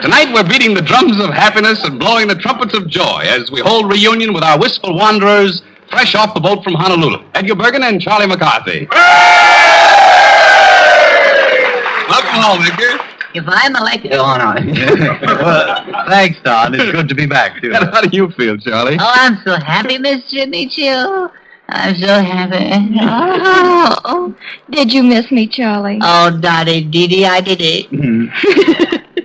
Tonight we're beating the drums of happiness and blowing the trumpets of joy as we hold reunion with our wistful wanderers fresh off the boat from Honolulu. Edgar and Charlie McCarthy. Welcome home, Edgar. If I'm elected... Oh, no. Well, thanks, Don. It's good to be back, too. How do you feel, Charlie? Oh, I'm so happy, Mr. Michio. I'm so happy. Oh, did you miss me, Charlie? Oh, Dottie, Dee, I did it.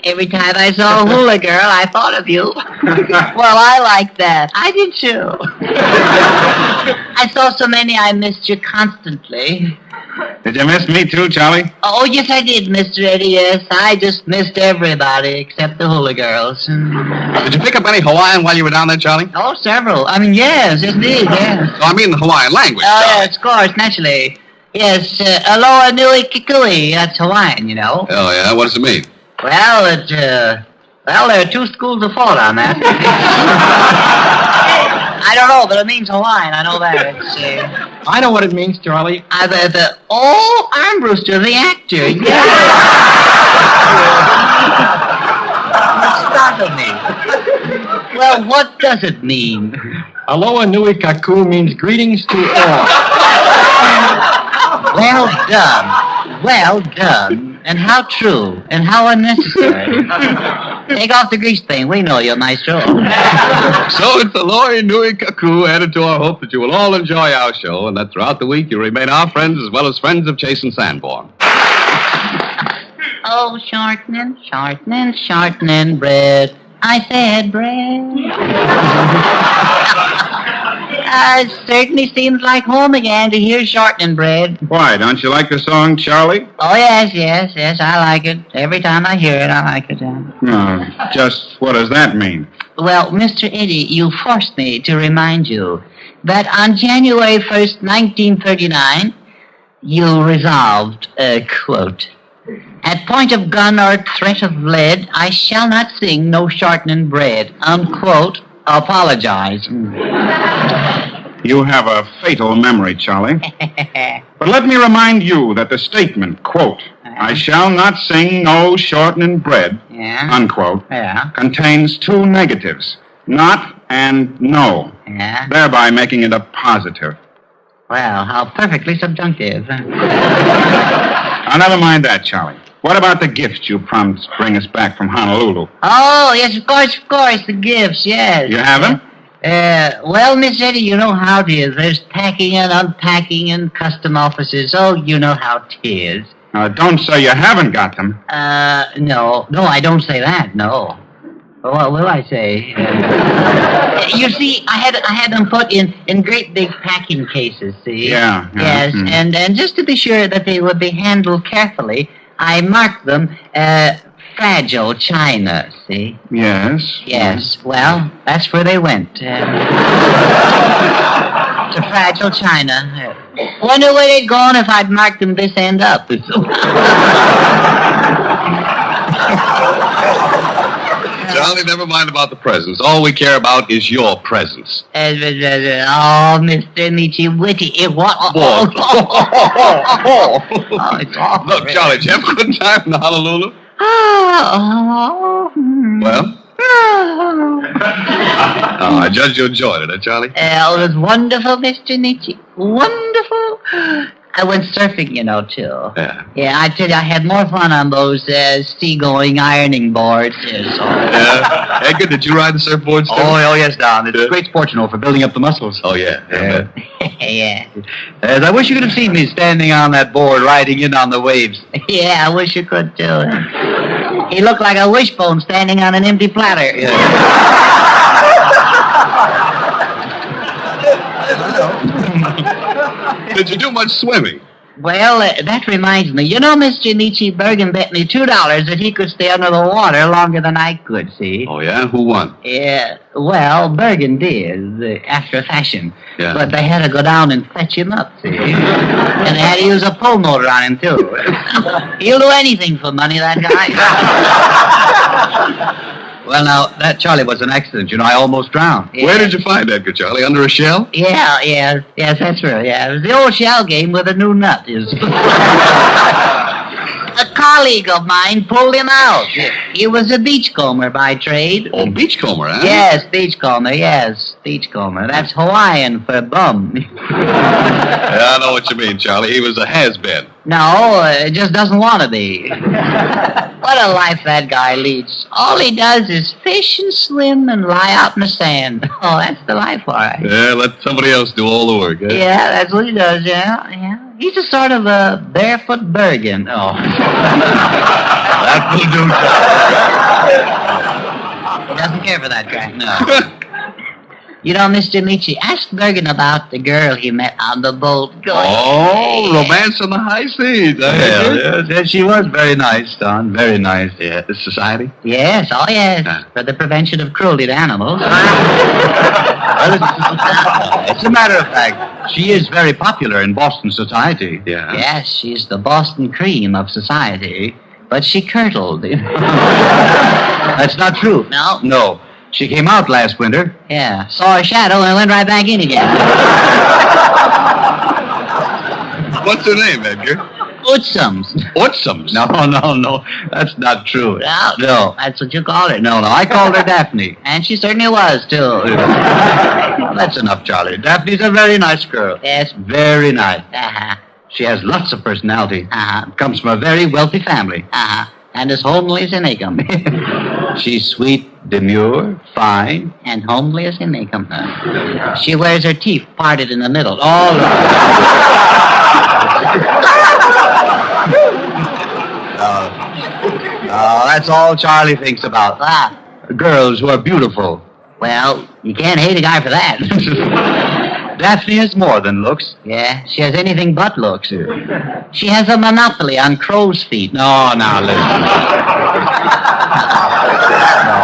Every time I saw a hula girl, I thought of you. Well, I like that. I did too. I saw so many, I missed you constantly. Did you miss me too, Charlie? Oh, yes, I did, Mr. Eddie, yes. I just missed everybody except the hula girls. Did you pick up any Hawaiian while you were down there, Charlie? Oh, several. I mean, yes, indeed, yes. Oh, I mean the Hawaiian language, Oh, Charlie. yes, of course, naturally. Yes, aloha nui kikui, that's Hawaiian, you know. Oh, yeah? What does it mean? Well, there are two schools of thought on that. I don't know, but it means Hawaiian. I know that. It's, I know what it means, Charlie. Armbruster, the actor. Yeah. Startled me. Well, what does it mean? Aloha nui kaku means greetings to all. Well done. Well done. And how true. And how unnecessary. Take off the grease thing. We know you, Maestro. So it's Aloha Nui Kaku added to our hope that you will all enjoy our show and that throughout the week you'll remain our friends as well as friends of Chase and Sanborn. Oh, shortening bread. I said bread. It certainly seems like home again to hear shortening bread. Why, don't you like the song, Charlie? Oh, yes, I like it. Every time I hear it, I like it. No, just what does that mean? Well, Mr. Eddie, you forced me to remind you that on January 1st, 1939, you resolved, quote, at point of gun or threat of lead, I shall not sing no shortening bread, unquote, apologize. You have a fatal memory, Charlie. But let me remind you that the statement, quote, I shall not sing no shortening bread, unquote, contains two negatives, not and no, thereby making it a positive. Well, how perfectly subjunctive. Now, never mind that, Charlie. What about the gifts you promised to bring us back from Honolulu? Oh, yes, of course, the gifts, yes. You have them? Well, Miss Eddie, you know how it is. There's packing and unpacking and custom offices. Oh, you know how it is. Don't say you haven't got them. No, I don't say that, no. What will I say? You see, I had them put in great big packing cases, see? Yeah. Yes, and just to be sure that they would be handled carefully, I marked them, fragile china, see? Yes. Yes, well, that's where they went. To fragile china. Wonder where they'd gone if I'd marked them this end up. Charlie, never mind about the presents. All we care about is your presence. Oh, Mr. Michi Witty, it what? Oh, it's awful. Look, Charlie, did you have a good time in Honolulu? Well? I judge you enjoyed it, Charlie? It was wonderful, Mr. Nietzsche. Wonderful. I went surfing, too. Yeah, I tell you, I had more fun on those seagoing ironing boards. Yeah. Edgar, did you ride the surfboards too? Oh, yes, Don. It's a great sport, for building up the muscles. Oh, yeah. Yeah. I wish you could have seen me standing on that board riding in on the waves. Yeah, I wish you could, too. He looked like a wishbone standing on an empty platter. Did you do much swimming? Well, that reminds me. Mr. Nietzsche, Bergen bet me $2 that he could stay under the water longer than I could, see? Oh, yeah? Who won? Yeah, well, Bergen did, after a fashion. Yeah. But they had to go down and fetch him up, see? And they had to use a pull motor on him, too. He'll do anything for money, that guy. Well, now, that Charlie was an accident. I almost drowned. Yeah. Where did you find Edgar, Charlie? Under a shell? Yes, that's right. Yeah, it was the old shell game with a new nut. A colleague of mine pulled him out. He was a beachcomber by trade. Oh, beachcomber, huh? Yes, beachcomber, yes. Beachcomber. That's Hawaiian for bum. Yeah, I know what you mean, Charlie. He was a has-been. No, just doesn't want to be. What a life that guy leads. All he does is fish and swim and lie out in the sand. Oh, that's the life, all right. Yeah, let somebody else do all the work, huh? Yeah, that's what he does, yeah. He's a sort of a barefoot Bergen. Oh. That will do, He doesn't care for that guy, no. You know, Mr. Michi, ask Bergen about the girl he met on the boat. Oh, romance on the high seas. Yes, she was very nice, Don. Very nice. Yeah, the society? Yes, oh yes, for the prevention of cruelty to animals. As a matter of fact, she is very popular in Boston society. Yeah. Yes, she's the Boston cream of society, but she curdled. That's not true. No? No. She came out last winter. Yeah, saw a shadow and went right back in again. What's her name, Edgar? Utsums. Utsums? No. That's not true. No, that's what you call her. No, I called her Daphne. And she certainly was, too. Well, that's enough, Charlie. Daphne's a very nice girl. Yes. Very nice. Uh-huh. She has lots of personality. Uh-huh. Comes from a very wealthy family. Uh-huh. And as homely as they make 'em. She's sweet, demure, fine. And homely as they make 'em. She wears her teeth parted in the middle. All No, that's all Charlie thinks about. Ah, Girls who are beautiful. well, you can't hate a guy for that. Daphne has more than looks. Yeah, she has anything but looks. She has a monopoly on crow's feet. No, now listen. No.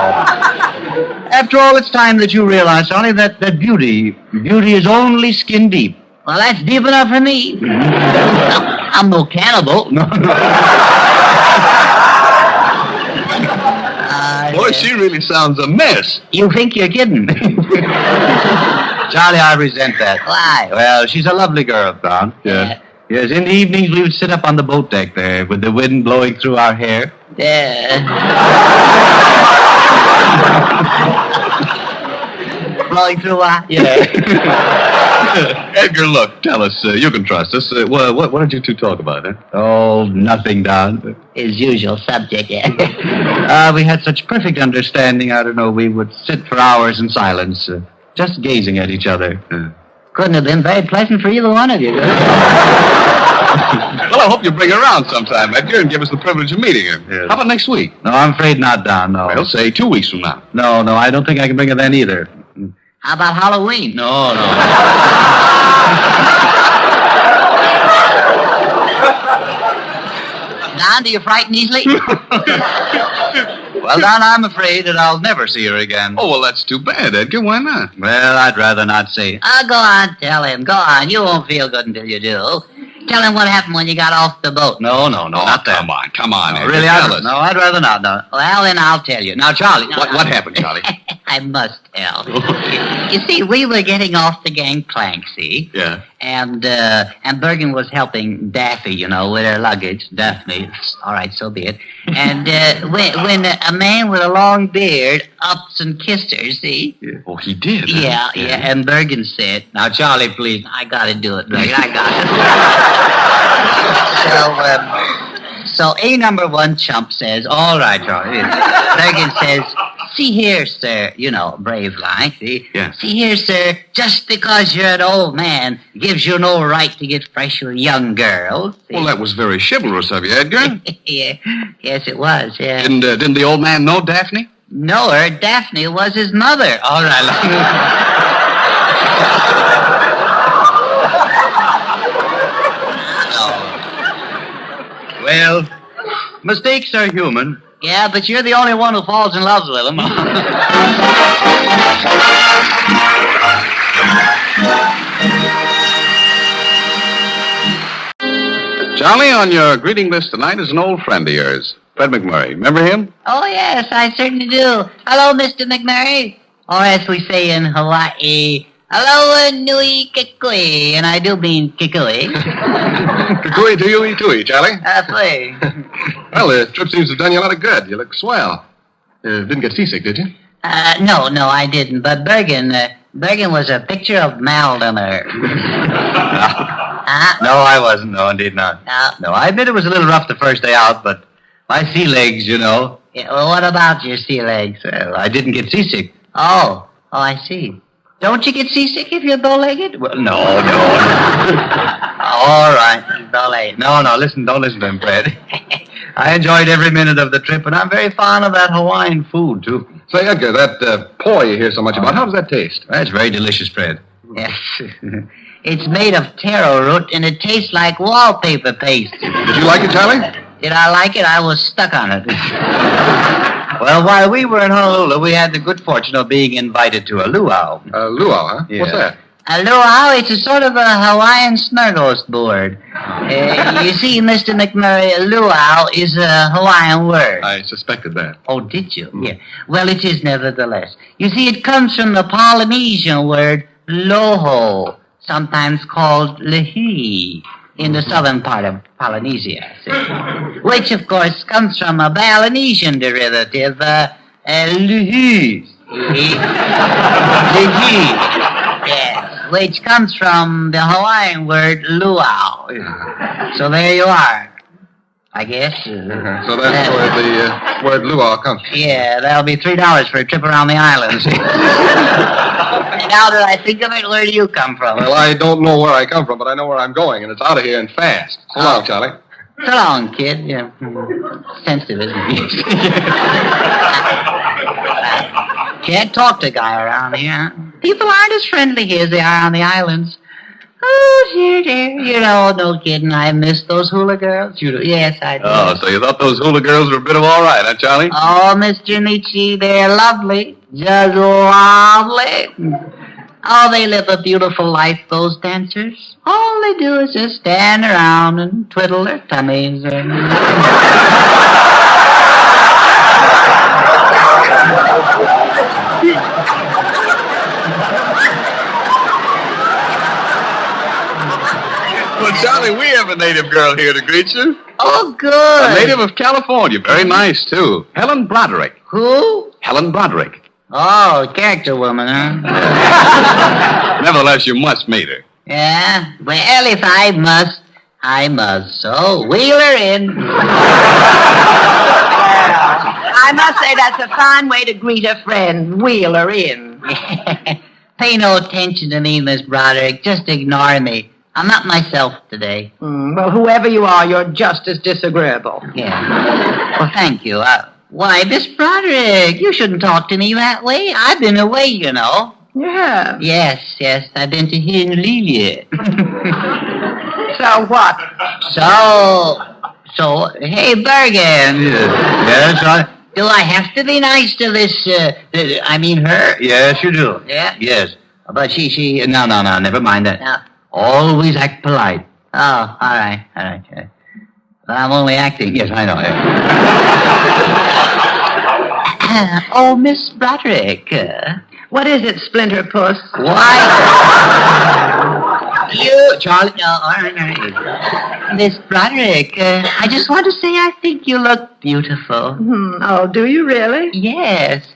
After all, it's time that you realize, Charlie, that beauty is only skin deep. Well, that's deep enough for me. I'm no cannibal. No. Boy, she really sounds a mess. You think you're kidding? Charlie, I resent that. Why? Well, she's a lovely girl, Don. Yeah. Yes, in the evenings we would sit up on the boat deck there with the wind blowing through our hair. Yeah. Blowing through what? Yeah. Edgar, look, tell us. You can trust us. What did you two talk about, huh? Oh, nothing, Don. His usual subject, yeah. We had such perfect understanding, I don't know, we would sit for hours in silence, just gazing at each other. Couldn't have been very pleasant for either one of you, could it? Well, I hope you bring her around sometime, Edgar, and give us the privilege of meeting her. Yes. How about next week? No, I'm afraid not, Don, no. Well, say 2 weeks from now. No, I don't think I can bring her then either. How about Halloween? No. Don, do you frighten easily? Well, Don, I'm afraid that I'll never see her again. Oh, well, that's too bad, Edgar. Why not? Well, I'd rather not say. Oh, go on, tell him. Go on. You won't feel good until you do. Tell him what happened when you got off the boat. No, not that. Come on, No, Edgar. really, tell us. I'd rather not. No. Well, then I'll tell you. Now, Charlie. What happened, Charlie? I must tell. You see, we were getting off the gangplank, see? Yeah. And Bergen was helping Daffy, with her luggage. Daphne. All right, so be it. And when a man with a long beard ups and kissed her, see? Yeah. Oh, he did. Yeah. And Bergen said, Now, Charlie, please. I gotta do it, Bergen. I got it. So A number one chump says, all right, Charlie. Bergen says, see here, sir, brave like, see? Yeah. See here, sir, just because you're an old man gives you no right to get fresh with young girls. See? Well, that was very chivalrous of you, Edgar. Yeah. Yes, it was, yeah. Didn't the old man know Daphne? No, her Daphne was his mother. All right. Well, mistakes are human. Yeah, but you're the only one who falls in love with him. Charlie, on your greeting list tonight is an old friend of yours, Fred MacMurray. Remember him? Oh, yes, I certainly do. Hello, Mr. MacMurray. Or as we say in Hawaii, Hello, Nui Kikui. And I do mean Kikui. Kukui to you, too, Charlie. Please. Well, the trip seems to have done you a lot of good. You look swell. Didn't get seasick, did you? No, I didn't. But Bergen was a picture of Maldener. No, I wasn't. No, indeed not. No, I admit it was a little rough the first day out, but my sea legs, you know. Yeah, well, what about your sea legs? Well, I didn't get seasick. Oh, I see. Don't you get seasick if you're bow-legged? Well, no. All right. Bow-legged. No, listen, don't listen to him, Fred. I enjoyed every minute of the trip, and I'm very fond of that Hawaiian food, too. Say, Edgar, that poi you hear so much about, how does that taste? That's very delicious, Fred. Yes. It's made of taro root, and it tastes like wallpaper paste. Did you like it, Charlie? Did I like it? I was stuck on it. Well, while we were in Honolulu, we had the good fortune of being invited to a luau. Luau, huh? Yeah. What's that? A luau, it's a sort of a Hawaiian snurgos board. You see, Mr. MacMurray, a luau is a Hawaiian word. I suspected that. Oh, did you? Yeah. Well, it is nevertheless. You see, it comes from the Polynesian word loho, sometimes called lehi, in the southern part of Polynesia, see? Which, of course, comes from a Balinesian derivative, lehi. Lehi. Yes. Which comes from the Hawaiian word luau. So there you are, I guess. So that's where the word luau comes from. Yeah, that'll be $3 for a trip around the islands. Now that I think of it, where do you come from? Well, I don't know where I come from, but I know where I'm going, and it's out of here and fast. So long, Charlie. So long, kid. Yeah. Sensitive, isn't he? Can't talk to a guy around here. People aren't as friendly here as they are on the islands. Oh, dear. You know, no kidding. I miss those hula girls. Yes, I do. Oh, so you thought those hula girls were a bit of all right, huh, Charlie? Oh, Mr. Nietzsche, they're lovely. Just lovely. Oh, they live a beautiful life, those dancers. All they do is just stand around and twiddle their tummies. Well, Charlie, we have a native girl here to greet you. Oh, good. A native of California. Very nice, too. Helen Broderick. Who? Helen Broderick. Oh, character woman, huh? Nevertheless, you must meet her. Yeah? Well, if I must, I must. So, wheel her in. I must say that's a fine way to greet a friend. Wheel her in. Pay no attention to me, Miss Broderick. Just ignore me. I'm not myself today. Well, whoever you are, you're just as disagreeable. Yeah. Well, thank you. Why, Miss Broderick, you shouldn't talk to me that way. I've been away, you know. Yeah. Yes. I've been to Honolulu. So what? So, hey, Bergen. Yes, Do I have to be nice to this, her? Yes, you do. Yeah? Yes. But she, no, never mind that. No. Always act polite. Oh, all right. But I'm only acting. Yes, I know. Oh, Miss Broderick. What is it, Splinter Puss? Why? You, Charlie. No, all right. Miss Broderick, I just want to say I think you look beautiful. Oh, do you really? Yes.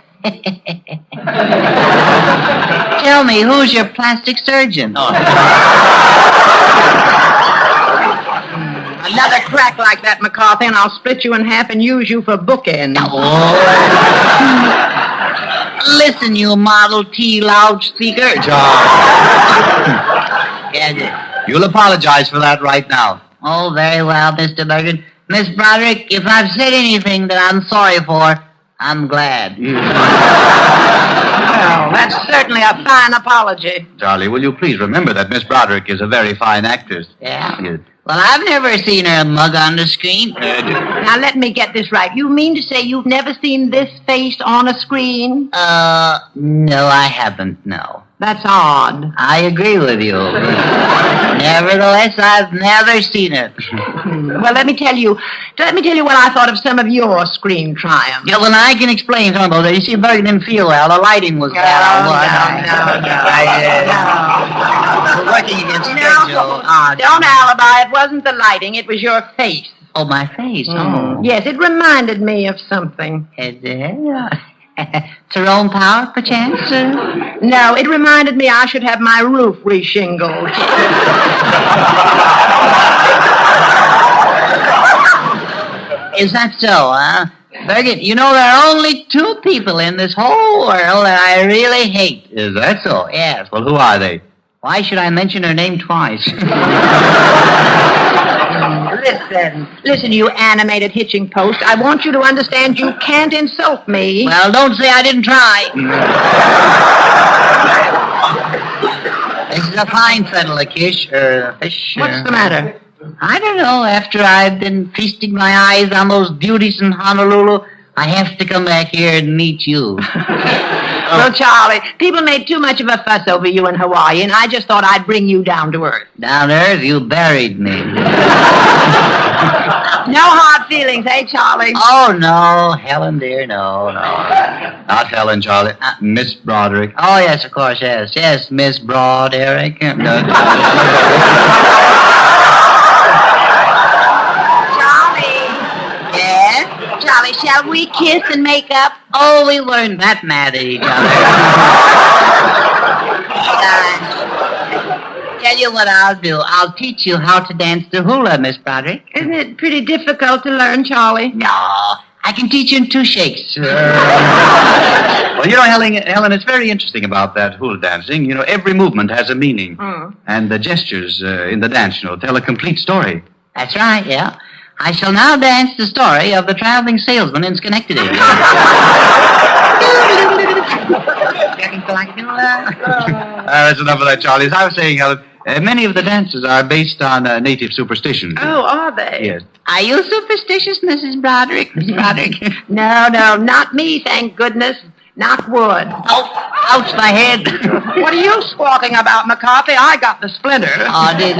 Tell me, who's your plastic surgeon? Another crack like that, McCarthy, and I'll split you in half and use you for bookends. Oh. Listen, you Model T loudspeaker. You'll apologize for that right now. Oh, very well, Mr. Bergen. Miss Broderick, if I've said anything that I'm sorry for, I'm glad. Well, that's certainly a fine apology. Charlie, will you please remember that Miss Broderick is a very fine actress? Yeah? Yes. Well, I've never seen her mug on the screen. Now, let me get this right. You mean to say you've never seen this face on a screen? No, I haven't, no. That's odd. I agree with you. Nevertheless, I've never seen it. Well, let me tell you what I thought of some of your screen triumphs. Yeah, well, I can explain some of those. You see, Bergen didn't feel well. The lighting was bad. No. We're working against schedule. Don't alibi. It wasn't the lighting. It was your face. Oh, my face. Oh. Yes, it reminded me of something. Tyrone Power, perchance? No, it reminded me I should have my roof reshingled. Is that so, huh? Bergen, you know there are only 2 people in this whole world that I really hate. Is that so? Yes. Well, who are they? Why should I mention her name twice? Listen, you animated hitching post. I want you to understand you can't insult me. Well, don't say I didn't try. This is a fine settle, a fish. What's the matter? I don't know. After I've been feasting my eyes on those beauties in Honolulu, I have to come back here and meet you. Well, Charlie, people made too much of a fuss over you in Hawaii, and I just thought I'd bring you down to earth. Down to earth? You buried me. No hard feelings, eh, Charlie? Oh, no. Helen, dear, no. Not Helen, Charlie. Miss Broderick. Oh, yes, of course, yes. Yes, Miss Broderick. Charlie, shall we kiss and make up? Oh, we learned that mad at each other. Tell you what I'll do. I'll teach you how to dance the hula, Miss Broderick. Isn't it pretty difficult to learn, Charlie? No, I can teach you in 2 shakes. Well, you know, Helen, it's very interesting about that hula dancing. You know, every movement has a meaning. And the gestures in the dance, tell a complete story. That's right, yeah. I shall now dance the story of the traveling salesman in Schenectady. That's enough of that, Charlie. As I was saying, Helen, many of the dances are based on native superstitions. Oh, are they? Yes. Are you superstitious, Mrs. Broderick? Miss Broderick? No, not me, thank goodness. Knock wood. Oh, ouch, my head. What are you squawking about, McCarthy? I got the splinter. Oh, did